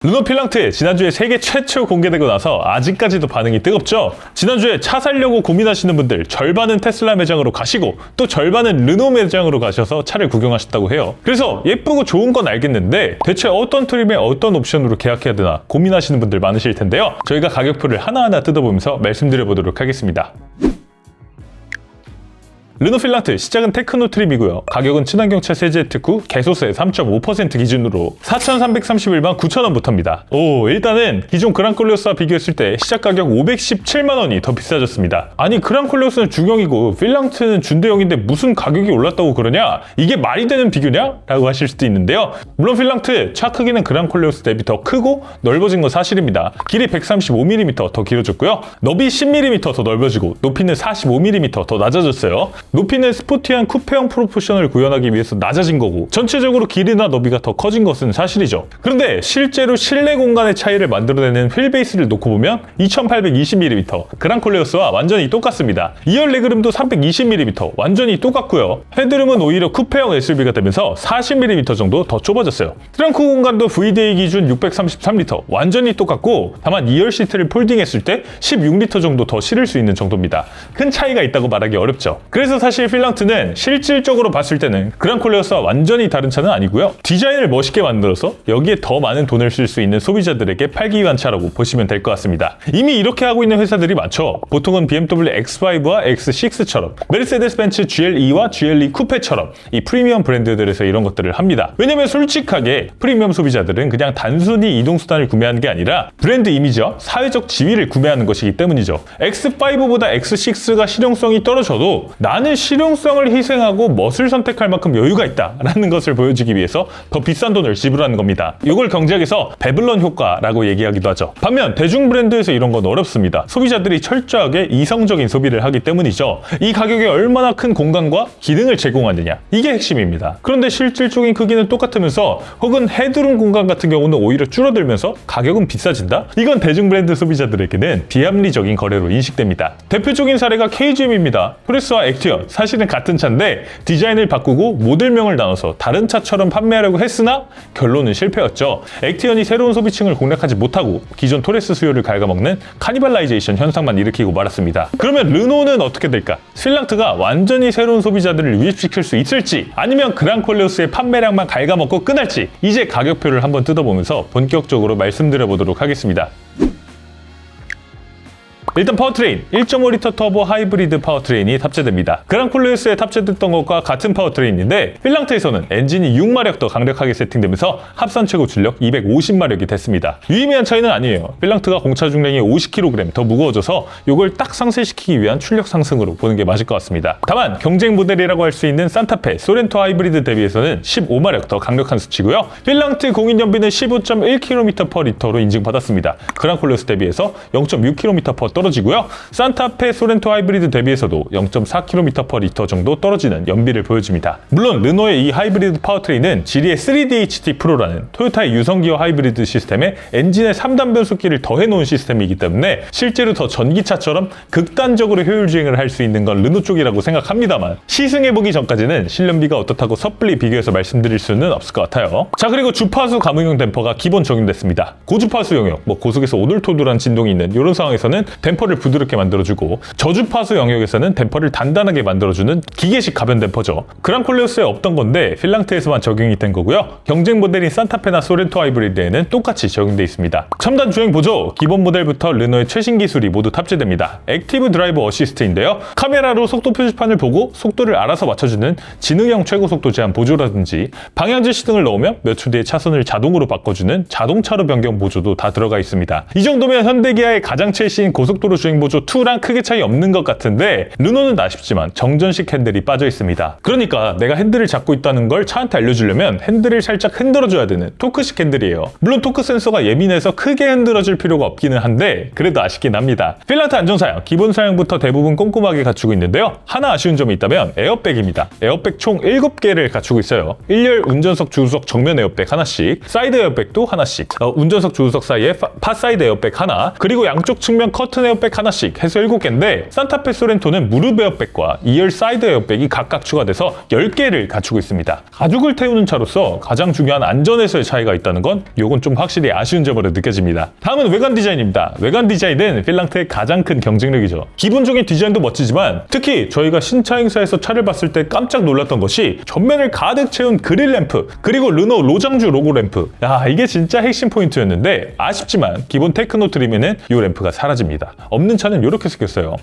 르노 필랑트 지난주에 세계 최초 공개되고 나서 아직까지도 반응이 뜨겁죠? 지난주에 차 사려고 고민하시는 분들 절반은 테슬라 매장으로 가시고 또 절반은 르노 매장으로 가셔서 차를 구경하셨다고 해요. 그래서 예쁘고 좋은 건 알겠는데 대체 어떤 트림에 어떤 옵션으로 계약해야 되나 고민하시는 분들 많으실 텐데요. 저희가 가격표를 하나하나 뜯어보면서 말씀드려보도록 하겠습니다. 르노 필랑트 시작은 테크노 트림이고요. 가격은 친환경차 세제 특후 개소세 3.5% 기준으로 4,331만 9천원부터입니다. 일단은 기존 그랑콜레오스와 비교했을 때 시작 가격 517만원이 더 비싸졌습니다. 아니 그랑콜레오스는 중형이고 필랑트는 준대형인데 무슨 가격이 올랐다고 그러냐? 이게 말이 되는 비교냐? 라고 하실 수도 있는데요. 물론 필랑트 차 크기는 그랑콜레오스 대비 더 크고 넓어진 건 사실입니다. 길이 135mm 더 길어졌고요. 너비 10mm 더 넓어지고 높이는 45mm 더 낮아졌어요. 높이는 스포티한 쿠페형 프로포션을 구현하기 위해서 낮아진 거고 전체적으로 길이나 너비가 더 커진 것은 사실이죠. 그런데 실제로 실내 공간의 차이를 만들어내는 휠베이스를 놓고 보면 2820mm 그랑콜레오스와 완전히 똑같습니다. 2열 레그룸도 320mm 완전히 똑같고요. 헤드룸은 오히려 쿠페형 SUV가 되면서 40mm 정도 더 좁아졌어요. 트렁크 공간도 VDA 기준 633L 완전히 똑같고 다만 2열 시트를 폴딩했을 때 16L 정도 더 실을 수 있는 정도입니다. 큰 차이가 있다고 말하기 어렵죠. 그래서 사실 필랑트는 실질적으로 봤을 때는 그랑콜레오스와 완전히 다른 차는 아니고요. 디자인을 멋있게 만들어서 여기에 더 많은 돈을 쓸 수 있는 소비자들에게 팔기 위한 차라고 보시면 될 것 같습니다. 이미 이렇게 하고 있는 회사들이 많죠. 보통은 BMW X5와 X6처럼 메르세데스 벤츠 GLE와 GLE 쿠페처럼 이 프리미엄 브랜드들에서 이런 것들을 합니다. 왜냐면 솔직하게 프리미엄 소비자들은 그냥 단순히 이동수단을 구매하는 게 아니라 브랜드 이미지와 사회적 지위를 구매하는 것이기 때문이죠. X5보다 X6가 실용성이 떨어져도 나는 실용성을 희생하고 멋을 선택할 만큼 여유가 있다라는 것을 보여주기 위해서 더 비싼 돈을 지불하는 겁니다. 이걸 경제학에서 배블런 효과라고 얘기하기도 하죠. 반면 대중 브랜드에서 이런 건 어렵습니다. 소비자들이 철저하게 이성적인 소비를 하기 때문이죠. 이 가격에 얼마나 큰 공간과 기능을 제공하느냐 이게 핵심입니다. 그런데 실질적인 크기는 똑같으면서 혹은 헤드룸 공간 같은 경우는 오히려 줄어들면서 가격은 비싸진다? 이건 대중 브랜드 소비자들에게는 비합리적인 거래로 인식됩니다. 대표적인 사례가 KGM입니다. 프레스와 액티언 사실은 같은 차인데 디자인을 바꾸고 모델명을 나눠서 다른 차처럼 판매하려고 했으나 결론은 실패였죠. 액티언이 새로운 소비층을 공략하지 못하고 기존 토레스 수요를 갉아먹는 카니발라이제이션 현상만 일으키고 말았습니다. 그러면 르노는 어떻게 될까? 필랑트가 완전히 새로운 소비자들을 유입시킬 수 있을지 아니면 그랑콜레오스의 판매량만 갉아먹고 끝날지 이제 가격표를 한번 뜯어보면서 본격적으로 말씀드려보도록 하겠습니다. 일단 파워트레인 1.5L 터보 하이브리드 파워트레인이 탑재됩니다. 그랑콜레오스에 탑재됐던 것과 같은 파워트레인인데 필랑트에서는 엔진이 6마력 더 강력하게 세팅되면서 합산 최고 출력 250마력이 됐습니다. 유의미한 차이는 아니에요. 필랑트가 공차 중량이 50kg 더 무거워져서 이걸 딱 상쇄시키기 위한 출력 상승으로 보는 게 맞을 것 같습니다. 다만 경쟁 모델이라고 할 수 있는 산타페, 소렌토 하이브리드 대비해서는 15마력 더 강력한 수치고요. 필랑트 공인연비는 15.1km/L로 인증받았습니다. 그랑콜레오스 대비해서 0.6km/L 떨어지고요. 산타페 소렌토 하이브리드 대비해서도 0.4km/L 정도 떨어지는 연비를 보여줍니다. 물론 르노의 이 하이브리드 파워트레인은 지리의 3DHT 프로라는 토요타의 유성기어 하이브리드 시스템에 엔진의 3단 변속기를 더해놓은 시스템이기 때문에 실제로 더 전기차처럼 극단적으로 효율 주행을 할 수 있는 건 르노 쪽이라고 생각합니다만 시승해보기 전까지는 실연비가 어떻다고 섣불리 비교해서 말씀드릴 수는 없을 것 같아요. 자, 그리고 주파수 감응용 댐퍼가 기본 적용됐습니다. 고주파수 영역, 고속에서 오돌토돌한 진동이 있는 이런 상황에서는 댐퍼를 부드럽게 만들어주고 저주파수 영역에서는 댐퍼를 단단하게 만들어주는 기계식 가변 댐퍼죠. 그랑콜레오스에 없던 건데 필랑트에서만 적용이 된 거고요. 경쟁 모델인 산타페나 소렌토 하이브리드에는 똑같이 적용돼 있습니다. 첨단 주행 보조, 기본 모델부터 르노의 최신 기술이 모두 탑재됩니다. 액티브 드라이브 어시스트인데요. 카메라로 속도 표지판을 보고 속도를 알아서 맞춰주는 지능형 최고 속도 제한 보조라든지 방향제 시등을 넣으면 몇 초 뒤에 차선을 자동으로 바꿔주는 자동차로 변경 보조도 다 들어가 있습니다. 이 정도면 현대기아의 가장 최신 고속도로 주행보조 2랑 크게 차이 없는 것 같은데 르노는 아쉽지만 정전식 핸들이 빠져 있습니다. 그러니까 내가 핸들을 잡고 있다는 걸 차한테 알려주려면 핸들을 살짝 흔들어줘야 되는 토크식 핸들이에요. 물론 토크 센서가 예민해서 크게 흔들어줄 필요가 없기는 한데 그래도 아쉽긴 합니다. 필랑트 안전사양 기본 사양부터 대부분 꼼꼼하게 갖추고 있는데요. 하나 아쉬운 점이 있다면 에어백입니다. 에어백 총 7개를 갖추고 있어요. 1열 운전석 주유석 정면 에어백 하나씩, 사이드 에어백도 하나씩, 운전석 주유석 사이에 파 사이드 에어백 하나, 그리고 양쪽 측면 커튼 에어백 하나씩 해서 7개인데 산타페 소렌토는 무릎 에어백과 2열 사이드 에어백이 각각 추가돼서 10개를 갖추고 있습니다. 가죽을 태우는 차로서 가장 중요한 안전에서의 차이가 있다는 건 요건 좀 확실히 아쉬운 점으로 느껴집니다. 다음은 외관 디자인입니다. 외관 디자인은 필랑트의 가장 큰 경쟁력이죠. 기본적인 디자인도 멋지지만 특히 저희가 신차 행사에서 차를 봤을 때 깜짝 놀랐던 것이 전면을 가득 채운 그릴 램프, 그리고 르노 로장주 로고 램프. 야, 이게 진짜 핵심 포인트였는데 아쉽지만 기본 테크노 트림에는 이 램프가 사라집니다. 없는 차는 이렇게 생겼어요.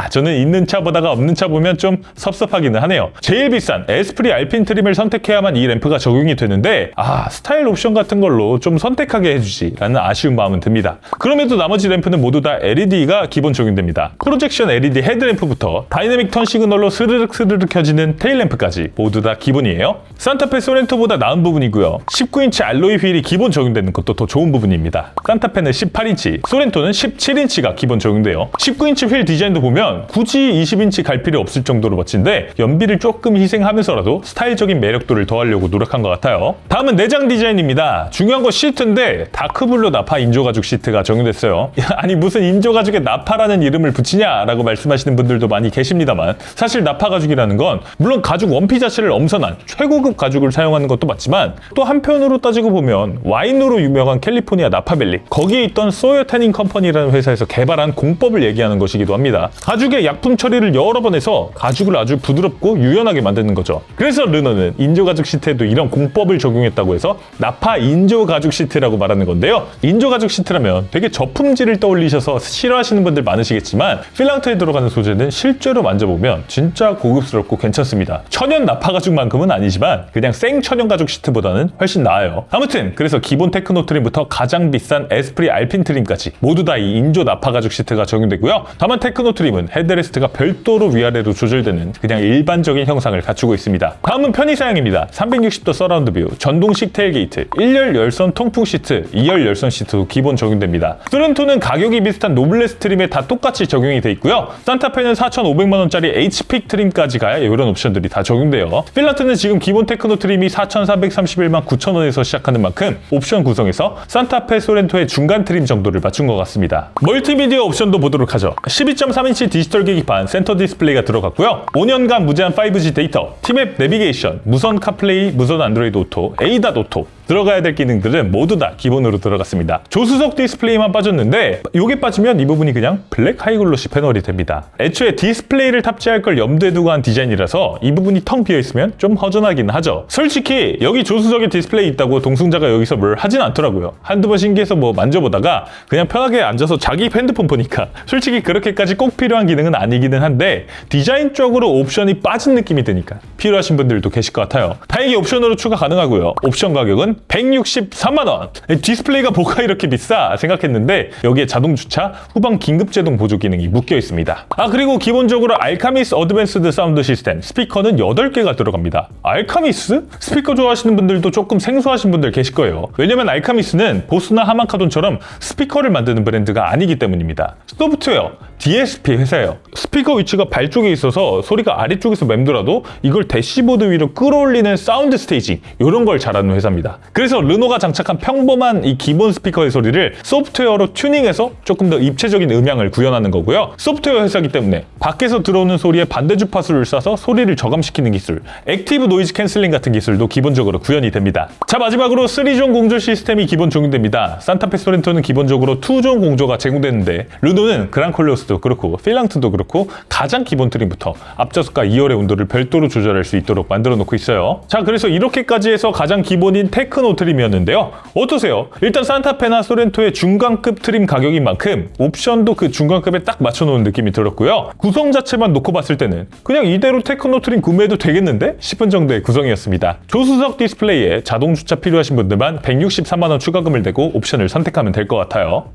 저는 있는 차 보다가 없는 차 보면 좀 섭섭하기는 하네요. 제일 비싼 에스프리 알핀 트림을 선택해야만 이 램프가 적용이 되는데 스타일 옵션 같은 걸로 좀 선택하게 해주지 라는 아쉬운 마음은 듭니다. 그럼에도 나머지 램프는 모두 다 LED가 기본 적용됩니다. 프로젝션 LED 헤드램프부터 다이내믹 턴 시그널로 스르륵 스르륵 켜지는 테일램프까지 모두 다 기본이에요. 산타페 소렌토보다 나은 부분이고요. 19인치 알로이 휠이 기본 적용되는 것도 더 좋은 부분입니다. 산타페는 18인치, 소렌토는 17인치가 기본 적용돼요. 19인치 휠 디자인도 보면 굳이 20인치 갈 필요 없을 정도로 멋진데 연비를 조금 희생하면서라도 스타일적인 매력도를 더하려고 노력한 것 같아요. 다음은 내장 디자인입니다. 중요한 건 시트인데 다크블루 나파 인조가죽 시트가 적용됐어요. 아니 무슨 인조가죽에 나파라는 이름을 붙이냐라고 말씀하시는 분들도 많이 계십니다만 사실 나파가죽이라는 건 물론 가죽 원피 자체를 엄선한 최고급 가죽을 사용하는 것도 맞지만 또 한편으로 따지고 보면 와인으로 유명한 캘리포니아 나파밸리 거기에 있던 소여 태닝 컴퍼니라는 회사에서 개발한 공법을 얘기하는 것이기도 합니다. 가죽의 약품 처리를 여러 번 해서 가죽을 아주 부드럽고 유연하게 만드는 거죠. 그래서 르노는 인조가죽 시트에도 이런 공법을 적용했다고 해서 나파 인조가죽 시트라고 말하는 건데요. 인조가죽 시트라면 되게 저품질을 떠올리셔서 싫어하시는 분들 많으시겠지만 필랑트에 들어가는 소재는 실제로 만져보면 진짜 고급스럽고 괜찮습니다. 천연 나파가죽만큼은 아니지만 그냥 생 천연가죽 시트보다는 훨씬 나아요. 아무튼 그래서 기본 테크노 트림부터 가장 비싼 에스프리 알핀 트림까지 모두 다 이 인조 나파가죽 시트가 적용되고요. 다만 테크노 트림은 헤드레스트가 별도로 위아래로 조절되는 그냥 일반적인 형상을 갖추고 있습니다. 다음은 편의 사양입니다. 360도 서라운드 뷰, 전동식 테일게이트, 1열 열선 통풍 시트, 2열 열선 시트도 기본 적용됩니다. 소렌토는 가격이 비슷한 노블레스 트림에 다 똑같이 적용이 돼 있고요. 산타페는 4,500만원짜리 H픽 트림까지 가야 이런 옵션들이 다 적용돼요. 필란트는 지금 기본 테크노 트림이 4,431만 9천원에서 시작하는 만큼 옵션 구성에서 산타페 소렌토의 중간 트림 정도를 맞춘 것 같습니다. 멀티미디어 옵션도 보도록 하죠. 12.3인치 디지털 계기판 센터 디스플레이가 들어갔고요. 5년간 무제한 5G 데이터, 티맵 내비게이션, 무선 카플레이, 무선 안드로이드 오토, 에이닷 오토 들어가야 될 기능들은 모두 다 기본으로 들어갔습니다. 조수석 디스플레이만 빠졌는데 이게 빠지면 이 부분이 그냥 블랙 하이글로시 패널이 됩니다. 애초에 디스플레이를 탑재할 걸 염두에 두고 한 디자인이라서 이 부분이 텅 비어있으면 좀 허전하긴 하죠. 솔직히 여기 조수석에 디스플레이 있다고 동승자가 여기서 뭘 하진 않더라고요. 한두 번 신기해서 뭐 만져보다가 그냥 편하게 앉아서 자기 핸드폰 보니까 솔직히 그렇게까지 꼭 필요한 기능은 아니기는 한데 디자인적으로 옵션이 빠진 느낌이 드니까 필요하신 분들도 계실 것 같아요. 다행히 옵션으로 추가 가능하고요. 옵션 가격은 163만원. 디스플레이가 뭐가 이렇게 비싸 생각했는데 여기에 자동 주차, 후방 긴급 제동 보조 기능이 묶여 있습니다. 그리고 기본적으로 알카미스 어드밴스드 사운드 시스템 스피커는 8개가 들어갑니다. 알카미스? 스피커 좋아하시는 분들도 조금 생소하신 분들 계실 거예요. 왜냐면 알카미스는 보스나 하만카돈처럼 스피커를 만드는 브랜드가 아니기 때문입니다. 소프트웨어 DSP 회사예요. 스피커 위치가 발 쪽에 있어서 소리가 아래쪽에서 맴돌아도 이걸 대시보드 위로 끌어올리는 사운드 스테이징 이런 걸 잘하는 회사입니다. 그래서 르노가 장착한 평범한 이 기본 스피커의 소리를 소프트웨어로 튜닝해서 조금 더 입체적인 음향을 구현하는 거고요. 소프트웨어 회사이기 때문에 밖에서 들어오는 소리에 반대 주파수를 쏴서 소리를 저감시키는 기술, 액티브 노이즈 캔슬링 같은 기술도 기본적으로 구현이 됩니다. 자, 마지막으로 3존 공조 시스템이 기본 적용됩니다. 산타페 소렌토는 기본적으로 2존 공조가 제공되는데 르노는 그랑콜레오스도 그렇고 필랑트도 그렇고 가장 기본 트림부터 앞좌석과 2열의 온도를 별도로 조절할 수 있도록 만들어 놓고 있어요. 자, 그래서 이렇게까지 해서 가장 기본인 테크노 트림이었는데요. 어떠세요? 일단 산타페나 소렌토의 중간급 트림 가격인 만큼 옵션도 그 중간급에 딱 맞춰놓은 느낌이 들었고요. 구성 자체만 놓고 봤을 때는 그냥 이대로 테크노 트림 구매해도 되겠는데? 싶은 정도의 구성이었습니다. 조수석 디스플레이에 자동 주차 필요하신 분들만 163만원 추가금을 내고 옵션을 선택하면 될 것 같아요.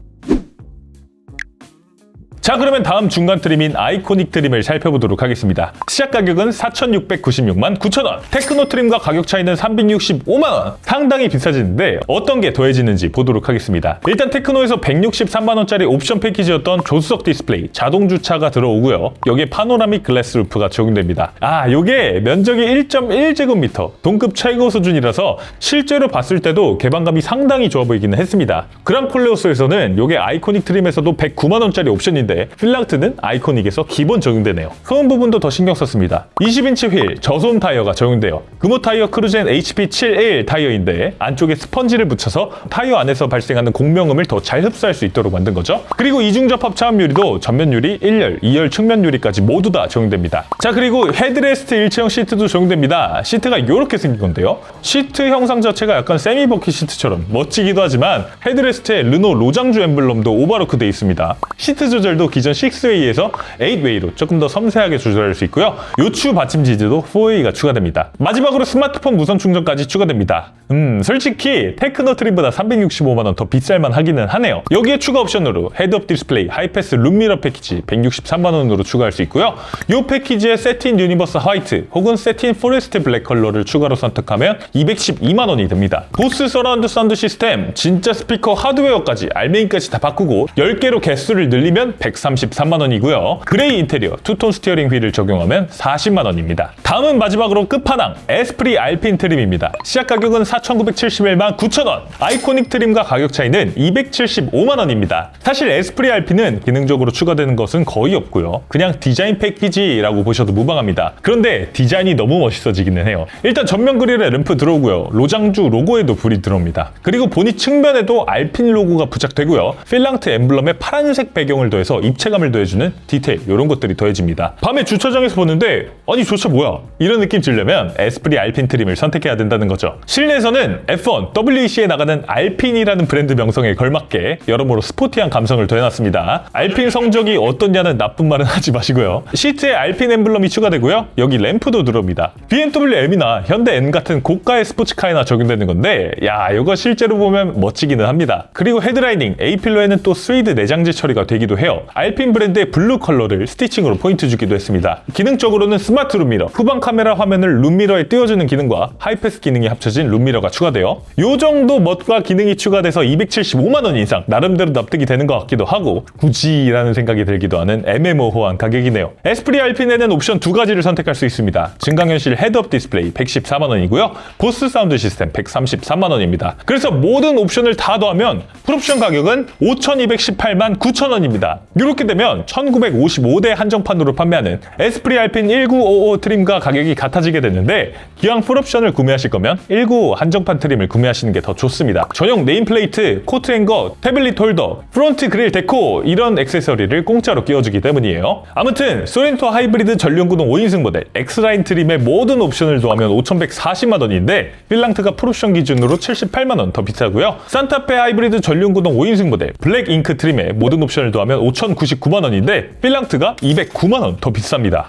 자, 그러면 다음 중간 트림인 아이코닉 트림을 살펴보도록 하겠습니다. 시작 가격은 4,696만 9천원. 테크노 트림과 가격 차이는 365만원. 상당히 비싸지는데 어떤 게 더해지는지 보도록 하겠습니다. 일단 테크노에서 163만원짜리 옵션 패키지였던 조수석 디스플레이, 자동 주차가 들어오고요. 여기에 파노라믹 글래스 루프가 적용됩니다. 요게 면적이 1.1제곱미터, 동급 최고 수준이라서 실제로 봤을 때도 개방감이 상당히 좋아 보이기는 했습니다. 그랑콜레오스에서는 요게 아이코닉 트림에서도 109만원짜리 옵션인데 디자인인데 필랑트는 아이코닉에서 기본 적용되네요. 소음 부분도 더 신경 썼습니다. 20인치 휠 저소음 타이어가 적용돼요. 금호 타이어 크루젠 HP71 타이어인데 안쪽에 스펀지를 붙여서 타이어 안에서 발생하는 공명음을 더 잘 흡수할 수 있도록 만든 거죠. 그리고 이중접합 차음 유리도 전면 유리, 1열, 2열 측면 유리까지 모두 다 적용됩니다. 자, 그리고 헤드레스트 일체형 시트도 적용됩니다. 시트가 이렇게 생긴 건데요. 시트 형상 자체가 약간 세미 버킷 시트처럼 멋지기도 하지만 헤드레스트에 르노 로장주 엠블럼도 오버로크 되어 있습니다. 시트 조절도 기존 6웨이에서 8웨이로 조금 더 섬세하게 조절할 수 있고요. 요추 받침 지지도 4웨이가 추가됩니다. 마지막으로 스마트폰 무선 충전까지 추가됩니다. 솔직히 테크노 트림보다 365만 원 더 비쌀만 하기는 하네요. 여기에 추가 옵션으로 헤드업 디스플레이, 하이패스 룸미러 패키지 163만 원으로 추가할 수 있고요. 이 패키지에 세틴 유니버스 화이트 혹은 세틴 포레스트 블랙 컬러를 추가로 선택하면 212만 원이 됩니다. 보스 서라운드 사운드 시스템, 진짜 스피커 하드웨어까지 알메인까지 다 바꾸고 10개로 개수를 늘리면 133만 원이고요. 그레이 인테리어, 투톤 스티어링 휠을 적용하면 40만 원입니다. 다음은 마지막으로 끝판왕 에스프리 알핀 트림입니다. 시작 가격은 4,971만 9천 원. 아이코닉 트림과 가격 차이는 275만 원입니다. 사실 에스프리 알핀은 기능적으로 추가되는 것은 거의 없고요. 그냥 디자인 패키지라고 보셔도 무방합니다. 그런데 디자인이 너무 멋있어지기는 해요. 일단 전면 그릴에 램프 들어오고요. 로장주 로고에도 불이 들어옵니다. 그리고 보니 측면에도 알핀 로고가 부착되고요. 필랑트 엠블럼에 파란색 배경을 더해서 입체감을 더해주는 디테일, 이런 것들이 더해집니다. 밤에 주차장에서 보는데 아니 저 차 뭐야? 이런 느낌 주려면 에스프리 알핀 트림을 선택해야 된다는 거죠. 실내에서는 F1, WEC에 나가는 알핀이라는 브랜드 명성에 걸맞게 여러모로 스포티한 감성을 더해놨습니다. 알핀 성적이 어떻냐는 나쁜 말은 하지 마시고요. 시트에 알핀 엠블럼이 추가되고요. 여기 램프도 들어옵니다. BMW M이나 현대 N 같은 고가의 스포츠카에나 적용되는 건데 야, 이거 실제로 보면 멋지기는 합니다. 그리고 헤드라이닝, A필러에는 또 스웨이드 내장재 처리가 되기도 해요. 알핀 브랜드의 블루 컬러를 스티칭으로 포인트 주기도 했습니다. 기능적으로는 스마트 룸미러, 후방 카메라 화면을 룸미러에 띄워주는 기능과 하이패스 기능이 합쳐진 룸미러가 추가돼요. 요 정도 멋과 기능이 추가돼서 275만 원 이상, 나름대로 납득이 되는 것 같기도 하고 굳이라는 생각이 들기도 하는 애매모호한 가격이네요. 에스프리 알핀에는 옵션 두 가지를 선택할 수 있습니다. 증강현실 헤드업 디스플레이 114만 원이고요. 보스 사운드 시스템 133만 원입니다. 그래서 모든 옵션을 다 더하면 풀옵션 가격은 5,218만 9천 원입니다. 이렇게 되면 1,955대 한정판으로 판매하는 에스프리 알핀 1955 트림과 가격이 같아지게 되는데 기왕 풀옵션을 구매하실 거면 195 한정판 트림을 구매하시는 게 더 좋습니다. 전용 네임플레이트, 코트 행거, 태블릿 홀더, 프론트 그릴 데코 이런 액세서리를 공짜로 끼워주기 때문이에요. 아무튼 소렌토 하이브리드 전륜구동 5인승 모델 X라인 트림의 모든 옵션을 더하면 5,140만 원인데 필랑트가 풀옵션 기준으로 78만 원 더 비싸고요. 산타페 하이브리드 전륜구동 5인승 모델 블랙 잉크 트림의 모든 옵션을 더하면 5,099만 원인데 필랑트가 209만 원 더 비쌉니다.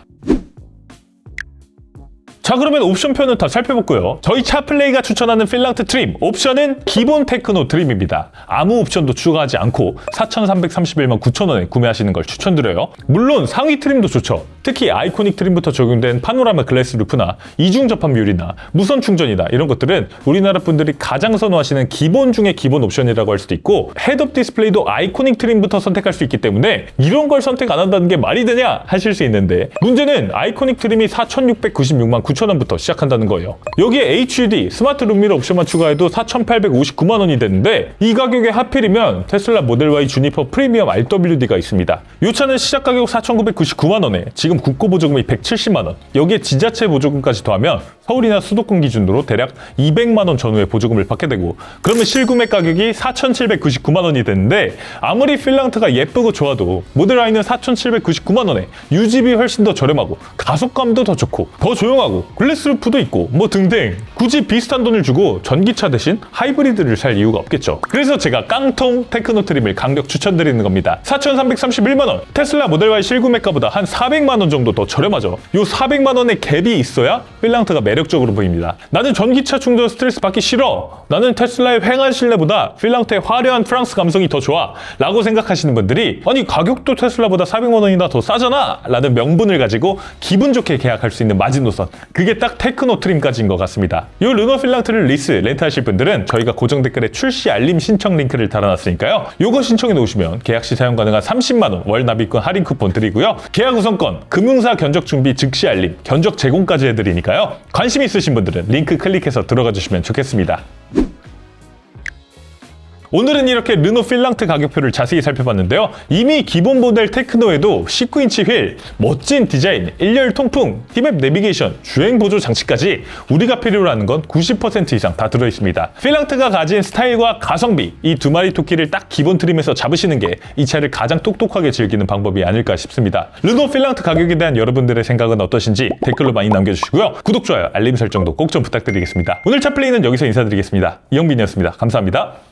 자, 그러면 옵션표는 다 살펴봤고요. 저희 차플레이가 추천하는 필랑트 트림 옵션은 기본 테크노 트림입니다. 아무 옵션도 추가하지 않고 4,331만 9천 원에 구매하시는 걸 추천드려요. 물론 상위 트림도 좋죠. 특히 아이코닉 트림부터 적용된 파노라마 글래스 루프나 이중 접합 유리나 무선 충전이나 이런 것들은 우리나라 분들이 가장 선호하시는 기본 중에 기본 옵션이라고 할 수도 있고 헤드업 디스플레이도 아이코닉 트림부터 선택할 수 있기 때문에 이런 걸 선택 안 한다는 게 말이 되냐 하실 수 있는데 문제는 아이코닉 트림이 4,696만 9천 원부터 시작한다는 거예요. 여기에 HUD 스마트 룸미러 옵션만 추가해도 4,859만 원이 되는데 이 가격에 하필이면 테슬라 모델 Y 주니퍼 프리미엄 RWD가 있습니다. 이 차는 시작 가격 4,999만 원에 지금 국고 보조금이 170만 원, 여기에 지자체 보조금까지 더하면 서울이나 수도권 기준으로 대략 200만 원 전후의 보조금을 받게 되고 그러면 실구매 가격이 4,799만 원이 되는데 아무리 필랑트가 예쁘고 좋아도 모델 Y는 4,799만 원에 유지비 훨씬 더 저렴하고 가속감도 더 좋고 더 조용하고 글래스 루프도 있고 뭐 등등 굳이 비슷한 돈을 주고 전기차 대신 하이브리드를 살 이유가 없겠죠. 그래서 제가 깡통 테크노 트림을 강력 추천드리는 겁니다. 4,331만 원, 테슬라 모델 Y 실구매가보다 한 400만 원 정도 더 저렴하죠. 요 400만 원의 갭이 있어야 필랑트가 매력적으로 보입니다. 나는 전기차 충전 스트레스 받기 싫어. 나는 테슬라의 휑한 실내보다 필랑트의 화려한 프랑스 감성이 더 좋아. 라고 생각하시는 분들이 아니 가격도 테슬라보다 400만 원이나 더 싸잖아. 라는 명분을 가지고 기분 좋게 계약할 수 있는 마지노선. 그게 딱 테크노 트림까지인 것 같습니다. 이 르노 필랑트를 리스, 렌트하실 분들은 저희가 고정 댓글에 출시 알림 신청 링크를 달아놨으니까요. 요거 신청해 놓으시면 계약 시 사용 가능한 30만 원 월 납입금 할인 쿠폰 드리고요. 계약 우선권, 금융사 견적 준비 즉시 알림, 견적 제공까지 해드리니까요. 관심 있으신 분들은 링크 클릭해서 들어가 주시면 좋겠습니다. 오늘은 이렇게 르노 필랑트 가격표를 자세히 살펴봤는데요. 이미 기본 모델 테크노에도 19인치 휠, 멋진 디자인, 1열 통풍, 티맵 내비게이션, 주행 보조 장치까지 우리가 필요로 하는 건 90% 이상 다 들어있습니다. 필랑트가 가진 스타일과 가성비, 이 두 마리 토끼를 딱 기본 트림에서 잡으시는 게 이 차를 가장 똑똑하게 즐기는 방법이 아닐까 싶습니다. 르노 필랑트 가격에 대한 여러분들의 생각은 어떠신지 댓글로 많이 남겨주시고요. 구독, 좋아요, 알림 설정도 꼭 좀 부탁드리겠습니다. 오늘 차 플레이는 여기서 인사드리겠습니다. 이영빈이었습니다. 감사합니다.